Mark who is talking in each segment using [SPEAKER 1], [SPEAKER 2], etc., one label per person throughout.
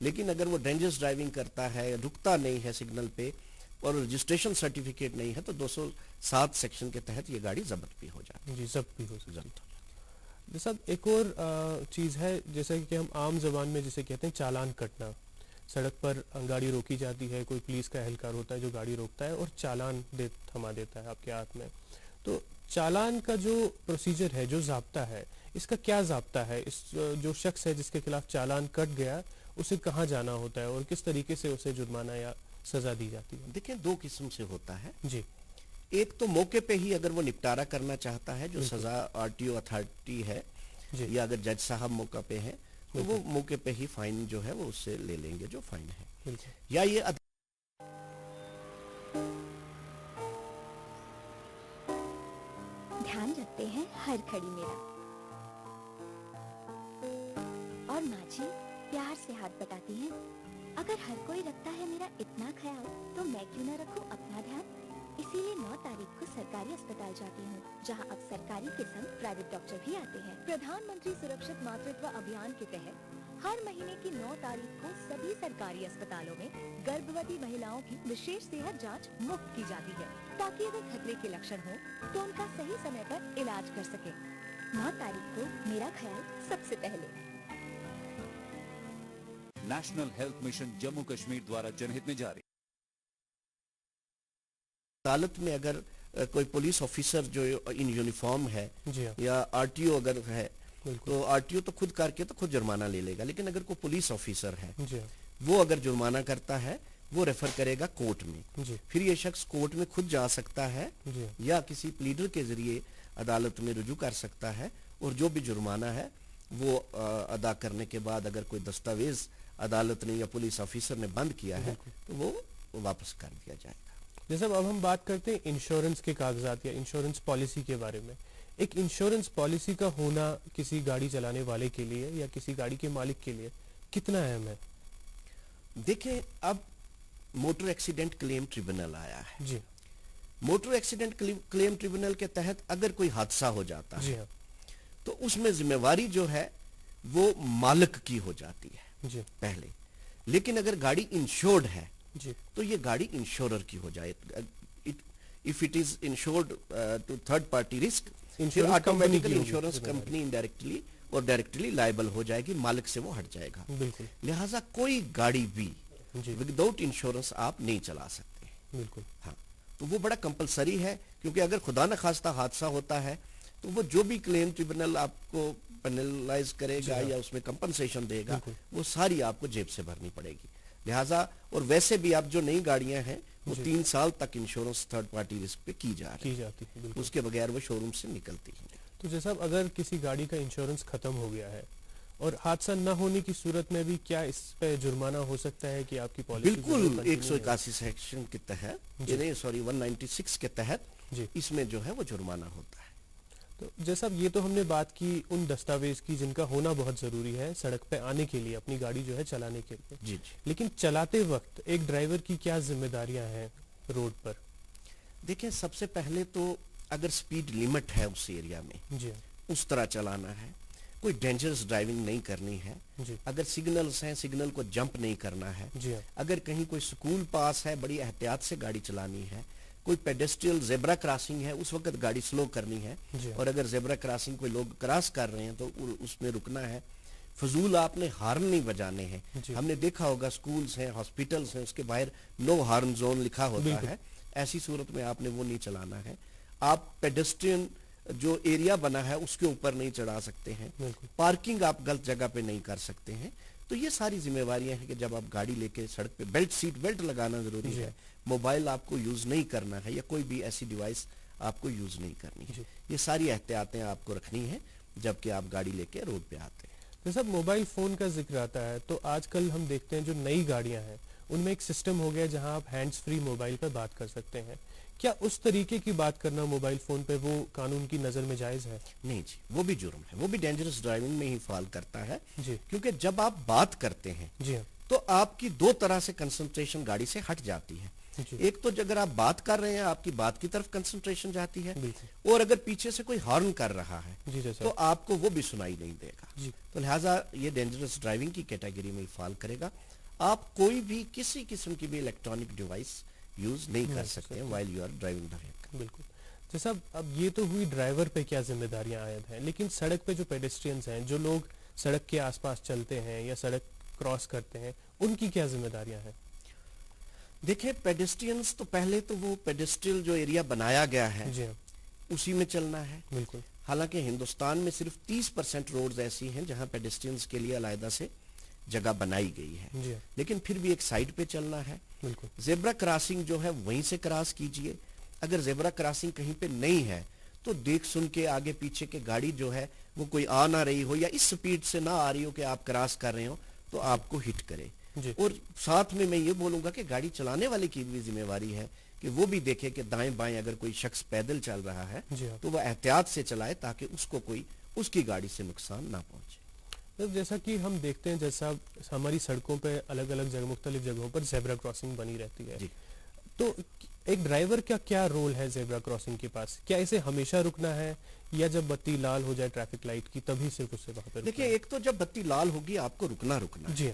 [SPEAKER 1] لیکن اگر وہ ڈینجرس ڈرائیونگ کرتا ہے, رکتا نہیں ہے سگنل پہ اور رجسٹریشن سرٹیفکیٹ نہیں ہے, تو 207 سیکشن کے تحت یہ گاڑی ضبط بھی ہو جاتی ہے.
[SPEAKER 2] جی, ضبط بھی ہو سکتی ہے. صاحب ایک اور چیز ہے, جیسے کہ ہم عام زبان میں جسے کہتے ہیں چالان کٹنا. سڑک پر گاڑی روکی جاتی ہے, کوئی پولیس کا اہلکار ہوتا ہے جو گاڑی روکتا ہے اور چالان تھما دیتا ہے آپ کے ہاتھ میں. تو چالان کا جو پروسیجر ہے, جو ضابطہ ہے, اس کا کیا ضابطہ ہے؟ اس جو شخص ہے جس کے خلاف چالان کٹ گیا, اسے کہاں جانا ہوتا ہے اور کس طریقے سے اسے جرمانہ یا سزا دی جاتی ہے؟
[SPEAKER 1] دیکھیں 2 قسم سے ہوتا ہے.
[SPEAKER 2] جی,
[SPEAKER 1] ایک تو موقع پہ ہی اگر وہ نپٹارہ کرنا چاہتا ہے, جو سزا RTO اتھارٹی ہے, یا اگر جج صاحب موقع پہ ہیں تو وہ موقع پہ ہی فائن جو ہے وہ اس سے لے لیں گے جو فائن ہے. یا یہ
[SPEAKER 3] دھیان رکھتے ہیں ہر کھڑی میرا, اور ماں جی پیار سے ہاتھ بٹاتی ہیں, اگر ہر کوئی رکھتا ہے میرا اتنا خیال تو میں کیوں نہ رکھوں اپنا دھیان. اسی لیے 9 تاریخ کو سرکاری اسپتال جاتی ہوں, جہاں اب سرکاری کے سنگ پرائیویٹ ڈاکٹر بھی آتے ہیں. پردھان منتری سرکشت ماترتو ابھیان کے تحت ہر مہینے کی 9 تاریخ کو سبھی سرکاری اسپتالوں میں گربھوتی مہیلاؤں کی وشیش صحت جانچ مفت کی جاتی ہے, تاکہ اگر خطرے کے لکشن ہو تو ان کا صحیح سمے پر علاج کر سکے. 9 تاریخ کو میرا خیال سب سے پہلے.
[SPEAKER 4] National health mission Jammu Kashmir دوارا جنہت میں جاری.
[SPEAKER 1] عدالت میں اگر کوئی پولیس آفیسر جو ان یونیفارم ہے یا RTO اگر ہے تو RTO تو خود کر کے تو خود جرمانہ لے لے گا, لیکن اگر کوئی پولیس آفیسر ہے وہ اگر جرمانہ کرتا ہے وہ ریفر کرے گا کورٹ میں. پھر یہ شخص کورٹ میں خود جا سکتا ہے یا کسی پلیڈر کے ذریعے عدالت میں رجوع کر سکتا ہے, اور جو بھی جرمانہ ہے وہ ادا کرنے کے بعد اگر کوئی دستاویز عدالت نے یا پولیس آفیسر نے بند کیا ہے تو وہ واپس کر دیا جائے گا.
[SPEAKER 2] جیسے اب ہم بات کرتے ہیں انشورنس کے کاغذات یا انشورنس پالیسی کے بارے میں. ایک انشورنس پالیسی کا ہونا کسی گاڑی چلانے والے کے لیے یا کسی گاڑی کے مالک کے لیے کتنا اہم ہے؟
[SPEAKER 1] دیکھیں اب موٹر ایکسیڈنٹ کلیم ٹریبونل آیا ہے.
[SPEAKER 2] جی,
[SPEAKER 1] موٹر ایکسیڈنٹ کلیم ٹریبونل کے تحت اگر کوئی حادثہ ہو جاتا ہے تو اس میں ذمہ واری جو ہے وہ مالک کی ہو جاتی ہے پہلے, لیکن اگر گاڑی انشورڈ ہے تو یہ گاڑی انشورر کی ہو جائے. if it is insured to third party risk, پھر آٹومیٹیکلی انشورنس کمپنی انڈائریکٹلی اور ڈائریکٹلی لائبل ہو جائے گی, مالک سے وہ ہٹ جائے گا. لہٰذا کوئی گاڑی بھی وداؤٹ انشورنس آپ نہیں چلا سکتے.
[SPEAKER 2] بالکل,
[SPEAKER 1] ہاں, تو وہ بڑا کمپلسری ہے, کیونکہ اگر خدا نخواستہ حادثہ ہوتا ہے تو وہ جو بھی کلیم ٹریبونل آپ کو پینلائز کرے گا یا اس میں کمپنسیشن دے گا وہ ساری آپ کو جیب سے بھرنی پڑے گی. لہٰذا اور ویسے بھی آپ جو نئی گاڑیاں ہیں وہ 3 سال تک انشورنس تھرڈ پارٹی رسک پہ کی جاتی ہے, اس کے بغیر وہ شو روم سے نکلتی ہیں.
[SPEAKER 2] تو جیسا اگر کسی گاڑی کا انشورنس ختم ہو گیا ہے اور حادثہ نہ ہونے کی صورت میں بھی کیا اس پہ جرمانہ ہو سکتا ہے کہ آپ کی پالیسی؟
[SPEAKER 1] بالکل 181 سیکشن کے تحت, 196 کے تحت اس میں جو ہے وہ جرمانہ ہوتا ہے.
[SPEAKER 2] تو جیسا یہ تو ہم نے بات کی ان دستاویز کی جن کا ہونا بہت ضروری ہے سڑک پہ آنے کے لیے, اپنی گاڑی جو ہے چلانے کے لیے. لیکن چلاتے وقت ایک ڈرائیور کی کیا ذمہ داریاں ہیں روڈ پر؟
[SPEAKER 1] دیکھیں سب سے پہلے تو اگر سپیڈ لیمٹ ہے اس ایریا میں اس طرح چلانا ہے, کوئی ڈینجرس ڈرائیونگ نہیں کرنی ہے. اگر سگنلز ہیں سگنل کو جمپ نہیں کرنا ہے. اگر کہیں کوئی سکول پاس ہے بڑی احتیاط سے گاڑی چلانی ہے. کوئی پیڈسٹریل زیبرا کراسنگ ہے اس وقت گاڑی سلو کرنی ہے, اور اگر زیبرا کراسنگ کوئی لوگ کراس کر رہے ہیں تو اس میں رکنا ہے. فضول آپ نے ہارن نہیں بجانے ہیں. ہم نے دیکھا ہوگا سکولز ہیں, ہاسپٹلز ہیں, اس کے باہر نو ہارن زون لکھا ہوتا ہے. ایسی صورت میں آپ نے وہ نہیں چلانا ہے. آپ پیڈسٹرین جو ایریا بنا ہے اس کے اوپر نہیں چڑھا سکتے ہیں. پارکنگ آپ غلط جگہ پہ نہیں کر سکتے ہیں. تو یہ ساری ذمہ واریاں ہیں کہ جب آپ گاڑی لے کے سڑک پہ سیٹ بیلٹ لگانا ضروری ہے, موبائل آپ کو یوز نہیں کرنا ہے یا کوئی بھی ایسی ڈیوائس آپ کو یوز نہیں کرنی ہے. یہ ساری احتیاطیں آپ کو رکھنی ہیں جبکہ آپ گاڑی لے کے روڈ پہ آتے ہیں.
[SPEAKER 2] جیسا موبائل فون کا ذکر آتا ہے تو آج کل ہم دیکھتے ہیں جو نئی گاڑیاں ہیں ان میں ایک سسٹم ہو گیا جہاں آپ ہینڈز فری موبائل پہ بات کر سکتے ہیں. کیا اس طریقے کی بات کرنا موبائل فون پہ وہ قانون کی نظر میں جائز ہے؟
[SPEAKER 1] نہیں جی, وہ بھی جرم ہے, وہ بھی ڈینجرس ڈرائیونگ میں ہی فال کرتا ہے. کیونکہ جب آپ بات کرتے ہیں تو آپ کی 2 طرح سے کنسنٹریشن گاڑی سے ہٹ جاتی ہے. ایک تو اگر آپ بات کر رہے ہیں آپ کی بات کی طرف کنسنٹریشن جاتی ہے, اور اگر پیچھے سے کوئی ہارن کر رہا ہے تو آپ کو وہ بھی سنائی نہیں دے گا. تو لہٰذا یہ ڈینجرس ڈرائیونگ کی کیٹیگری میں فال کرے گا. آپ کوئی بھی کسی قسم کی بھی الیکٹرانک ڈیوائس یوز نہیں کر سکتے while you are driving the vehicle.
[SPEAKER 2] بالکل. جیسا اب یہ تو ہوئی ڈرائیور پہ کیا ذمہ داریاں عائد ہیں, لیکن سڑک پہ جو پیڈسٹرینز ہیں, جو لوگ سڑک کے آس پاس چلتے ہیں یا سڑک کراس کرتے ہیں, ان کی کیا ذمہ داریاں ہیں؟
[SPEAKER 1] دیکھیں پیڈسٹرینز تو پہلے تو وہ پیڈسٹریل جو ایریا بنایا گیا ہے
[SPEAKER 2] جی ہاں,
[SPEAKER 1] اسی میں چلنا ہے.
[SPEAKER 2] بالکل.
[SPEAKER 1] حالانکہ ہندوستان میں صرف 30% روڈز ایسی ہیں جہاں پیڈسٹرینز کے لیے علیحدہ سے جگہ بنائی گئی ہے,
[SPEAKER 2] جی ہاں,
[SPEAKER 1] لیکن پھر بھی ایک سائڈ پہ چلنا ہے.
[SPEAKER 2] بالکل.
[SPEAKER 1] زیبرا کراسنگ جو ہے وہیں سے کراس کیجئے. اگر زیبرا کراسنگ کہیں پہ نہیں ہے تو دیکھ سن کے آگے پیچھے کے گاڑی جو ہے وہ کوئی آ نہ رہی ہو یا اس سپیڈ سے نہ آ رہی ہو کہ آپ کراس کر رہے ہو تو آپ کو ہٹ کرے.
[SPEAKER 2] جی.
[SPEAKER 1] اور ساتھ میں یہ بولوں گا کہ گاڑی چلانے والے کی بھی ذمہ واری ہے کہ وہ بھی دیکھے کہ دائیں بائیں اگر کوئی شخص پیدل چل رہا ہے
[SPEAKER 2] جی ہاں.
[SPEAKER 1] تو وہ احتیاط سے چلائے تاکہ اس کو کوئی اس کی گاڑی سے نقصان نہ پہنچے.
[SPEAKER 2] جیسا کہ ہم دیکھتے ہیں, جیسا ہماری سڑکوں پہ الگ الگ جگہ مختلف جگہوں پر زیبرا کراسنگ بنی رہتی ہے,
[SPEAKER 1] جی.
[SPEAKER 2] تو ایک ڈرائیور کا کیا رول ہے زیبرا کراسنگ کے پاس؟ کیا اسے ہمیشہ رکنا ہے یا جب بتی لال ہو جائے ٹریفک لائٹ کی تبھی صرف اسے وہاں پہ؟
[SPEAKER 1] دیکھیں ایک تو جب بتی لال ہوگی آپ کو رکنا ہے.
[SPEAKER 2] جی,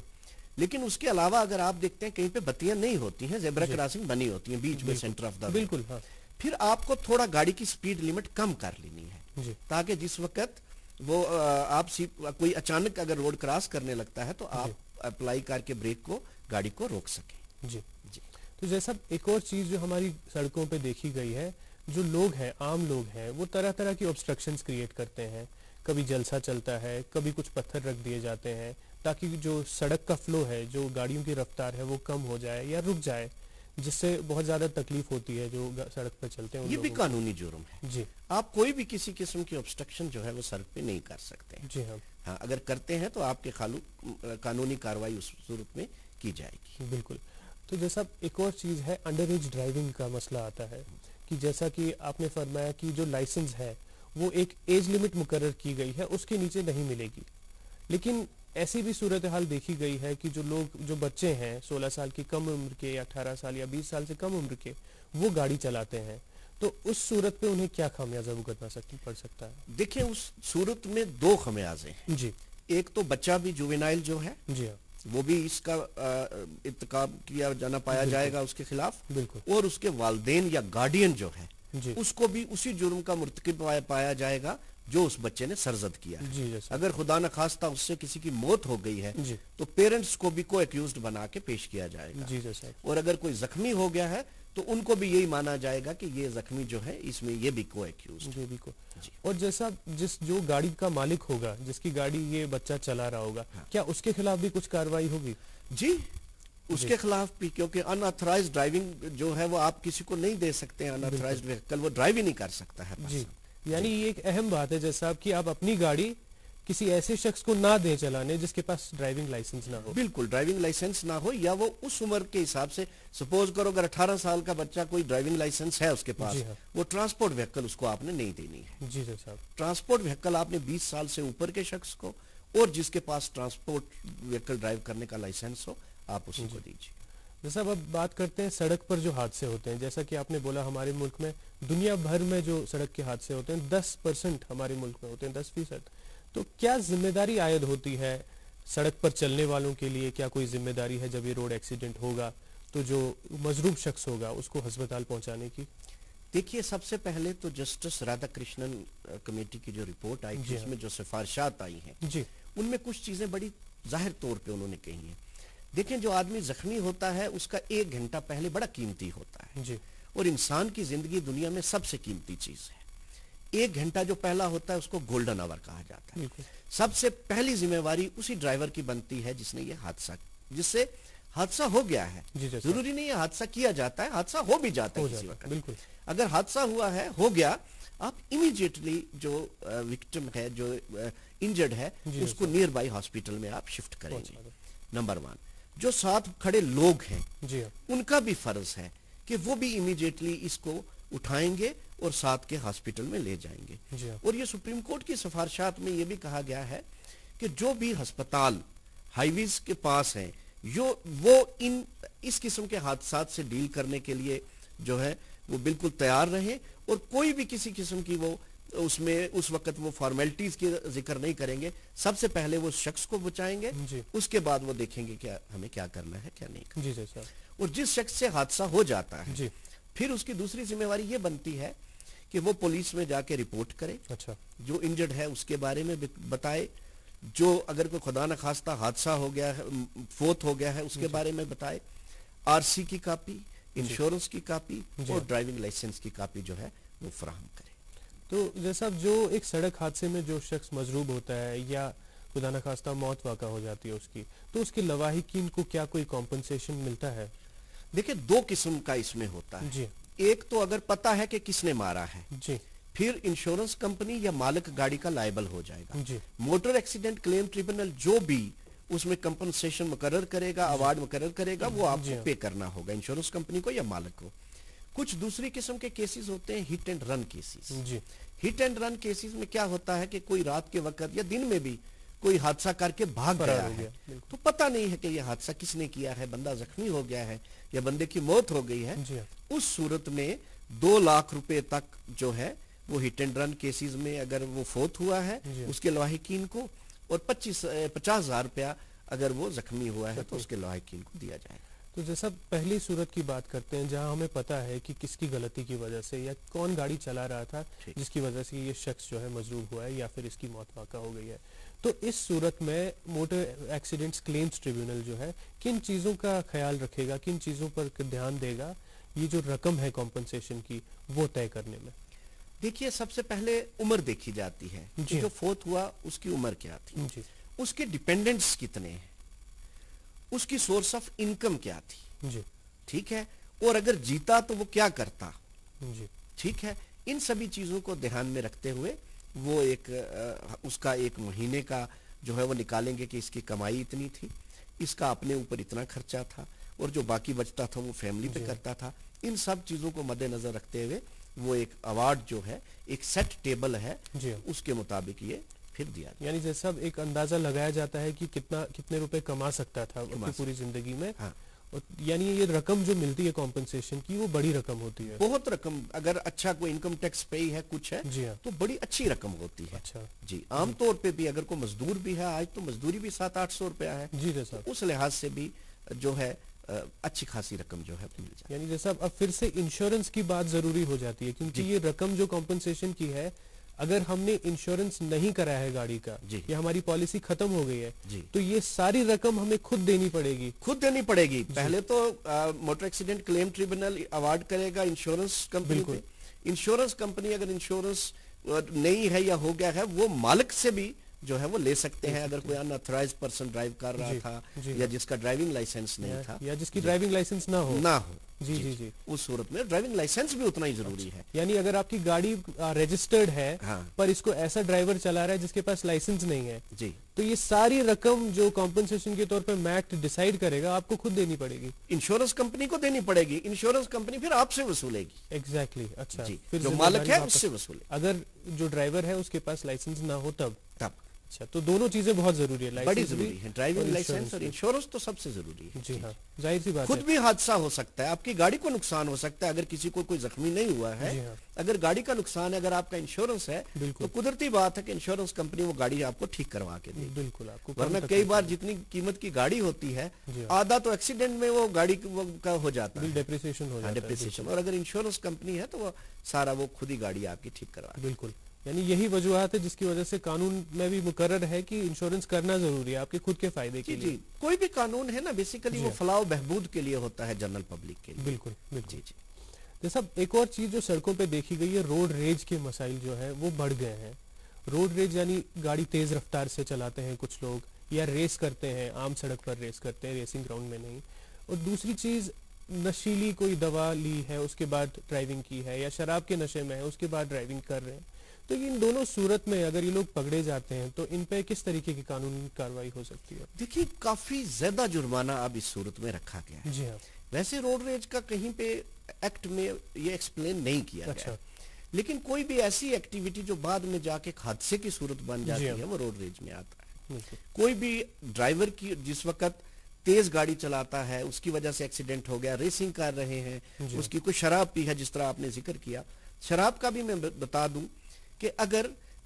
[SPEAKER 1] لیکن اس کے علاوہ اگر آپ دیکھتے ہیں کہیں پہ بتیاں نہیں ہوتی ہیں, زیبرا کراسنگ بنی ہوتی ہیں بیچ میں سینٹر آف دا,
[SPEAKER 2] بالکل, ہاں,
[SPEAKER 1] پھر آپ کو تھوڑا گاڑی کی سپیڈ لمٹ کم کر لینی ہے
[SPEAKER 2] جی,
[SPEAKER 1] تاکہ جس وقت وہ آپ کوئی اچانک اگر روڈ کراس کرنے لگتا ہے تو آپ اپلائی کر کے بریک کو گاڑی کو روک سکیں.
[SPEAKER 2] جی.
[SPEAKER 1] جی.
[SPEAKER 2] تو جیسا ایک اور چیز جو ہماری سڑکوں پہ دیکھی گئی ہے, جو لوگ ہیں, عام لوگ ہیں, وہ طرح طرح کی آبسٹرکشنز کریٹ کرتے ہیں. کبھی جلسہ چلتا ہے, کبھی کچھ پتھر رکھ دیے جاتے ہیں تاکہ جو سڑک کا فلو ہے, جو گاڑیوں کی رفتار ہے وہ کم ہو جائے یا رک جائے, جس سے بہت زیادہ تکلیف ہوتی ہے جو سڑک پہ چلتے ہیں.
[SPEAKER 1] یہ بھی قانونی جرم ہے.
[SPEAKER 2] جی.
[SPEAKER 1] آپ کوئی بھی کسی قسم کی آبسٹرکشن جو ہے وہ سڑک پہ نہیں کر سکتے.
[SPEAKER 2] جی ہاں.
[SPEAKER 1] ہاں, اگر کرتے ہیں تو آپ کے قانونی کارروائی اس صورت میں کی جائے گی.
[SPEAKER 2] بالکل. تو جیسا ایک اور چیز ہے, انڈر ایج ڈرائیونگ کا مسئلہ آتا ہے کہ جیسا کہ آپ نے فرمایا کہ جو لائسنس ہے وہ ایک ایج لمٹ مقرر کی گئی ہے, اس کے نیچے نہیں ملے گی. لیکن ایسی بھی صورتحال دیکھی گئی ہے کہ جو لوگ, جو بچے ہیں 16 سال کی کم عمر کے یا 18 سال یا 20 سال سے کم عمر کے, وہ گاڑی چلاتے ہیں, تو اس صورت پہ انہیں کیا خمیازہ بھگتنا پڑ سکتا ہے؟
[SPEAKER 1] دیکھیں اس صورت میں 2 خمیازے ہیں.
[SPEAKER 2] جی.
[SPEAKER 1] ایک تو بچہ بھی جوینائل جو ہے,
[SPEAKER 2] جی ہاں,
[SPEAKER 1] وہ بھی اس کا ارتکاب کیا جانا پایا جائے گا اس کے خلاف.
[SPEAKER 2] بالکل.
[SPEAKER 1] اور اس کے والدین یا گارڈین جو ہے
[SPEAKER 2] جی.
[SPEAKER 1] اس کو بھی اسی جرم کا مرتکب پایا جائے گا جو اس بچے نے سرزد کیا ہے.
[SPEAKER 2] جی, جیسا
[SPEAKER 1] اگر خدا نخواستہ اس سے کسی کی موت ہو گئی ہے
[SPEAKER 2] جی,
[SPEAKER 1] تو پیرنٹس کو بھی کو ایکیوزڈ بنا کے پیش کیا جائے گا.
[SPEAKER 2] جی جیسا,
[SPEAKER 1] اور اگر کوئی زخمی ہو گیا ہے تو ان کو بھی یہی مانا جائے گا کہ یہ زخمی جو ہے اس میں یہ بھی کو ایکیوزڈ.
[SPEAKER 2] جی بھی کو.
[SPEAKER 1] جی.
[SPEAKER 2] اور جیسا جو گاڑی کا مالک ہوگا, جس کی گاڑی یہ بچہ چلا رہا ہوگا, کیا اس کے خلاف بھی کچھ کارروائی ہوگی؟
[SPEAKER 1] جی, اس کے خلاف بھی, کیونکہ ان آتھرائزڈ ڈرائیونگ جو ہے وہ آپ کسی کو نہیں دے سکتے. ان آتھرائزڈ وہیکل وہ ڈرائیو ہی نہیں کر سکتا ہے.
[SPEAKER 2] جی, یعنی یہ ایک اہم بات ہے جیسا کہ آپ اپنی گاڑی کسی ایسے شخص کو نہ دیں چلانے جس کے پاس ڈرائیونگ لائسنس نہ ہو.
[SPEAKER 1] بالکل, ڈرائیونگ لائسنس نہ ہو, یا وہ اس عمر کے حساب سے, سپوز کرو اگر 18 سال کا بچہ کوئی ڈرائیونگ لائسنس ہے اس کے پاس,
[SPEAKER 2] جی ہاں,
[SPEAKER 1] وہ ٹرانسپورٹ وہیکل اس کو آپ نے نہیں دینی ہے.
[SPEAKER 2] جی صاحب.
[SPEAKER 1] ٹرانسپورٹ وہیکل آپ نے 20 سال سے اوپر کے شخص کو, اور جس کے پاس ٹرانسپورٹ وہیکل ڈرائیو کرنے کا لائسنس ہو, آپ اسی کو دیجیے.
[SPEAKER 2] جیسا اب بات کرتے ہیں سڑک پر جو حادثے ہوتے ہیں, جیسا کہ آپ نے بولا ہمارے ملک میں, دنیا بھر میں جو سڑک کے حادثے ہوتے ہیں 10% ہمارے ملک میں ہوتے ہیں, 10%. تو کیا ذمہ داری عائد ہوتی ہے سڑک پر چلنے والوں کے لیے؟ کیا کوئی ذمہ داری ہے جب یہ روڈ ایکسیڈنٹ ہوگا تو جو مضروب شخص ہوگا اس کو ہسپتال پہنچانے کی؟
[SPEAKER 1] دیکھیے, سب سے پہلے تو جسٹس رادھا کرشنن کمیٹی کی جو رپورٹ آئی تھی, اس میں جو سفارشات آئی ہیں,
[SPEAKER 2] جی,
[SPEAKER 1] ان میں کچھ چیزیں بڑی ظاہر طور پہ انہوں نے کہی ہیں. دیکھیں, جو آدمی زخمی ہوتا ہے اس کا 1 گھنٹہ پہلے بڑا قیمتی ہوتا ہے.
[SPEAKER 2] جی,
[SPEAKER 1] اور انسان کی زندگی دنیا میں سب سے قیمتی چیز ہے. 1 گھنٹہ جو پہلا ہوتا ہے اس کو گولڈن آور کہا جاتا ہے. سب سے پہلی ذمہ واری اسی ڈرائیور کی بنتی ہے جس نے یہ حادثہ, جس سے حادثہ ہو گیا ہے. ضروری نہیں ہے حادثہ کیا جاتا ہے, حادثہ ہو بھی جاتا ہے کسی وقت.
[SPEAKER 2] بالکل.
[SPEAKER 1] اگر حادثہ ہوا ہے, ہو گیا, آپ امیڈیٹلی جو وکٹم ہے, جو انجرڈ ہے, اس کو نیئر بائی ہاسپٹل میں آپ شفٹ کریں گے. نمبر 1. جو ساتھ کھڑے لوگ ہیں, ان کا بھی فرض ہے کہ وہ بھی امیڈیٹلی اس کو اٹھائیں گے اور ساتھ کے ہاسپٹل میں لے جائیں گے. اور یہ سپریم کورٹ کی سفارشات میں یہ بھی کہا گیا ہے کہ جو بھی ہسپتال ہائی ویز کے پاس ہیں, وہ اس قسم کے حادثات سے ڈیل کرنے کے لیے جو ہے وہ بالکل تیار رہیں, اور کوئی بھی کسی قسم کی وہ اس میں اس وقت وہ فارمیلٹیز کی ذکر نہیں کریں گے. سب سے پہلے وہ شخص کو بچائیں گے, اس کے بعد وہ دیکھیں گے کہ ہمیں کیا کرنا ہے کیا نہیں کرنا.
[SPEAKER 2] جی جی سر.
[SPEAKER 1] اور جس شخص سے حادثہ ہو جاتا ہے پھر اس کی دوسری ذمہ داری یہ بنتی ہے کہ وہ پولیس میں جا کے رپورٹ کرے,
[SPEAKER 2] اچھا,
[SPEAKER 1] جو انجرڈ ہے اس کے بارے میں بتائے, جو اگر کوئی خدا نخواستہ حادثہ ہو گیا ہے, فوت ہو گیا ہے, اس کے بارے میں بتائے, آر سی کی کاپی, انشورنس کی کاپی اور ڈرائیونگ لائسنس کی کاپی جو ہے وہ فراہم کرے.
[SPEAKER 2] تو جیسا جو ایک سڑک حادثے میں جو شخص مضروب ہوتا ہے یا خدا نخواستہ موت واقع ہو جاتی ہے اس کی, تو اس کے لواحقین کو کیا کوئی کمپنسیشن ملتا ہے؟
[SPEAKER 1] دیکھیں دو قسم کا اس میں ہوتا ہے.
[SPEAKER 2] جی.
[SPEAKER 1] ایک تو اگر پتا ہے کہ کس نے مارا ہے,
[SPEAKER 2] جی,
[SPEAKER 1] پھر انشورنس کمپنی یا مالک گاڑی کا لائبل ہو جائے گا.
[SPEAKER 2] جی.
[SPEAKER 1] موٹر ایکسیڈنٹ کلیم ٹریبونل جو بھی اس میں کمپنسیشن مقرر کرے گا, ایوارڈ مقرر کرے گا, وہ آپ کو پے کرنا ہوگا, انشورنس کمپنی کو یا مالک کو. کچھ دوسری قسم کے کیسز ہوتے ہیں ہٹ اینڈ رن کیسز.
[SPEAKER 2] جی.
[SPEAKER 1] ہٹ اینڈ رن کیسز میں کیا ہوتا ہے کہ کوئی رات کے وقت یا دن میں بھی کوئی حادثہ کر کے بھاگ گیا ہے, تو پتہ نہیں ہے کہ یہ حادثہ کس نے کیا ہے, بندہ زخمی ہو گیا ہے یا بندے کی موت ہو گئی ہے. اس صورت میں 2 لاکھ روپے تک جو ہے وہ ہٹ اینڈ رن کیسز میں اگر وہ فوت ہوا ہے اس کے لواحقین کو, اور 50,000 روپیہ اگر وہ زخمی ہوا ہے تو اس کے لواحقین کو دیا جائے گا.
[SPEAKER 2] تو جیسا پہلی صورت کی بات کرتے ہیں جہاں ہمیں پتا ہے کہ کس کی غلطی کی وجہ سے یا کون گاڑی چلا رہا تھا جس کی وجہ سے یہ شخص جو ہے مضروب ہوا ہے یا پھر اس کی موت واقع ہو گئی ہے, تو اس صورت میں موٹر ایکسیڈنٹس کلیمز ٹریبیونل جو ہے کن چیزوں کا خیال رکھے گا, کن چیزوں پر دھیان دے گا یہ جو رقم ہے کمپنسیشن کی وہ طے کرنے میں؟
[SPEAKER 1] دیکھیے سب سے پہلے عمر دیکھی جاتی ہے, جو فوت ہوا اس کی عمر کیا تھی, اس کے ڈیپینڈنٹس کتنے ہیں, اس کی سورس آف انکم کیا تھی,
[SPEAKER 2] جی
[SPEAKER 1] ٹھیک ہے, اور اگر جیتا تو وہ کیا کرتا,
[SPEAKER 2] جی
[SPEAKER 1] ٹھیک ہے. ان سبھی چیزوں کو دھیان میں رکھتے ہوئے وہ ایک اس کا ایک مہینے کا جو ہے وہ نکالیں گے کہ اس کی کمائی اتنی تھی, اس کا اپنے اوپر اتنا خرچہ تھا, اور جو باقی بچتا تھا وہ فیملی پہ کرتا تھا. ان سب چیزوں کو مد نظر رکھتے ہوئے وہ ایک ایوارڈ جو ہے ایک سیٹ ٹیبل ہے اس کے مطابق یہ پھر دیا.
[SPEAKER 2] یعنی جیسا ایک اندازہ لگایا جاتا ہے کہ کتنے روپے کما سکتا تھا اپنی پوری زندگی میں, یعنی یہ رقم جو ملتی ہے کمپنسیشن کی وہ بڑی رقم ہوتی ہے,
[SPEAKER 1] بہت رقم. اگر اچھا کوئی انکم ٹیکس پے ہے کچھ ہے تو بڑی اچھی رقم ہوتی ہے.
[SPEAKER 2] اچھا
[SPEAKER 1] جی, عام طور پہ بھی اگر کوئی مزدور بھی ہے, آج تو مزدوری بھی 700-800 روپیہ ہے,
[SPEAKER 2] جی جیسا
[SPEAKER 1] اس لحاظ سے بھی جو ہے اچھی خاصی رقم جو ہے مل جائے.
[SPEAKER 2] یعنی جیسا اب پھر سے انشورنس کی بات ضروری ہو جاتی ہے کیونکہ یہ رقم جو کمپنسیشن کی ہے اگر ہم نے انشورنس نہیں کرا ہے گاڑی کا یا ہماری پالیسی ختم ہو گئی ہے تو یہ ساری رقم ہمیں خود دینی پڑے گی.
[SPEAKER 1] خود دینی پڑے گی. پہلے تو موٹر ایکسیڈنٹ کلیم ٹریبونل ایوارڈ کرے گا انشورنس کمپنی کو. انشورنس کمپنی اگر انشورنس نہیں ہے یا ہو گیا ہے وہ مالک سے بھی جو ہے وہ لے سکتے ہیں. اگر کوئی ان آتھرائز پرسن ڈرائیو کر رہا تھا یا جس کا ڈرائیونگ لائسنس نہیں تھا
[SPEAKER 2] یا جس کی ڈرائیونگ لائسنس نہ ہو جی جی جی
[SPEAKER 1] اس صورت میں ڈرائیونگ لائسنس بھی اتنا ہی ضروری ہے.
[SPEAKER 2] یعنی اگر آپ کی گاڑی رجسٹرڈ ہے پر اس کو ایسا ڈرائیور چلا رہا ہے جس کے پاس لائسنس نہیں ہے
[SPEAKER 1] جی
[SPEAKER 2] تو یہ ساری رقم جو کمپنسیشن کے طور پہ میٹ ڈیسائیڈ کرے گا آپ کو خود دینی پڑے گی,
[SPEAKER 1] انشورنس کمپنی کو دینی پڑے گی. انشورنس کمپنی پھر آپ سے وصولے گی.
[SPEAKER 2] ایگزیکٹلی. اچھا
[SPEAKER 1] جو مالک ہے اس سے وصولے.
[SPEAKER 2] اگر جو ڈرائیور ہے اس کے پاس لائسنس نہ ہو تب. اچھا, تو دونوں چیزیں بہت ضروری ہے,
[SPEAKER 1] بڑی ضروری ہے. ڈرائیونگ لائسنس اور انشورنس تو سب سے ضروری ہے.
[SPEAKER 2] جی ہاں, ظاہر سی بات ہے.
[SPEAKER 1] خود بھی حادثہ ہو سکتا ہے, آپ کی گاڑی کو نقصان ہو سکتا ہے اگر کسی کو کوئی زخمی نہیں ہوا ہے. اگر گاڑی کا نقصان ہے, اگر آپ کا انشورنس ہے تو قدرتی بات ہے کہ انشورنس کمپنی وہ گاڑی آپ کو ٹھیک کروا کے دے گی.
[SPEAKER 2] بالکل. آپ کو
[SPEAKER 1] ورنہ کئی بار جتنی قیمت کی گاڑی ہوتی ہے آدھا تو ایکسیڈنٹ میں وہ گاڑی کا ہو جاتا ہے,
[SPEAKER 2] ڈیپریسیشن ہو جاتا ہے.
[SPEAKER 1] اور اگر انشورنس کمپنی ہے تو وہ سارا وہ خود ہی گاڑی آپ کی ٹھیک کروا.
[SPEAKER 2] بالکل. یعنی یہی وجوہات ہے جس کی وجہ سے قانون میں بھی مقرر ہے کہ انشورنس کرنا ضروری ہے آپ کے خود کے فائدے کے لیے.
[SPEAKER 1] جی, کوئی بھی قانون ہے نا بیسیکلی وہ فلاح و بہبود کے لیے ہوتا ہے, جنرل پبلک کے لیے.
[SPEAKER 2] بالکل بالکل.
[SPEAKER 1] جی جی.
[SPEAKER 2] جیسا ایک اور چیز جو سڑکوں پہ دیکھی گئی ہے, روڈ ریج کے مسائل جو ہے وہ بڑھ گئے ہیں. روڈ ریج یعنی گاڑی تیز رفتار سے چلاتے ہیں کچھ لوگ یا ریس کرتے ہیں, عام سڑک پر ریس کرتے ہیں, ریسنگ گراؤنڈ میں نہیں. اور دوسری چیز نشیلی کوئی دوا لی ہے اس کے بعد ڈرائیونگ کی ہے یا شراب کے نشے میں ہے اس کے بعد ڈرائیونگ کر رہے ہیں. تو ان دونوں صورت میں اگر یہ لوگ پکڑے جاتے ہیں تو ان پہ کس طریقے کی قانونی کارروائی ہو سکتی ہے؟
[SPEAKER 1] دیکھیے کافی زیادہ جرمانہ اب اس صورت میں رکھا گیا ہے.
[SPEAKER 2] جی ہاں.
[SPEAKER 1] ویسے روڈ ریج کا کہیں پہ ایکٹ میں یہ ایکسپلین نہیں کیا گیا, لیکن کوئی بھی ایسی ایکٹیویٹی جو بعد میں جا کے حادثے کی صورت بن جاتی ہے وہ روڈ ریج میں آتا ہے. کوئی بھی ڈرائیور کی جس وقت تیز گاڑی چلاتا ہے اس کی وجہ سے ایکسیڈنٹ ہو گیا, ریسنگ کر رہے ہیں, اس کی کوئی شراب پی ہے جس طرح آپ نے ذکر کیا. شراب کا بھی میں بتا دوں کہ اگر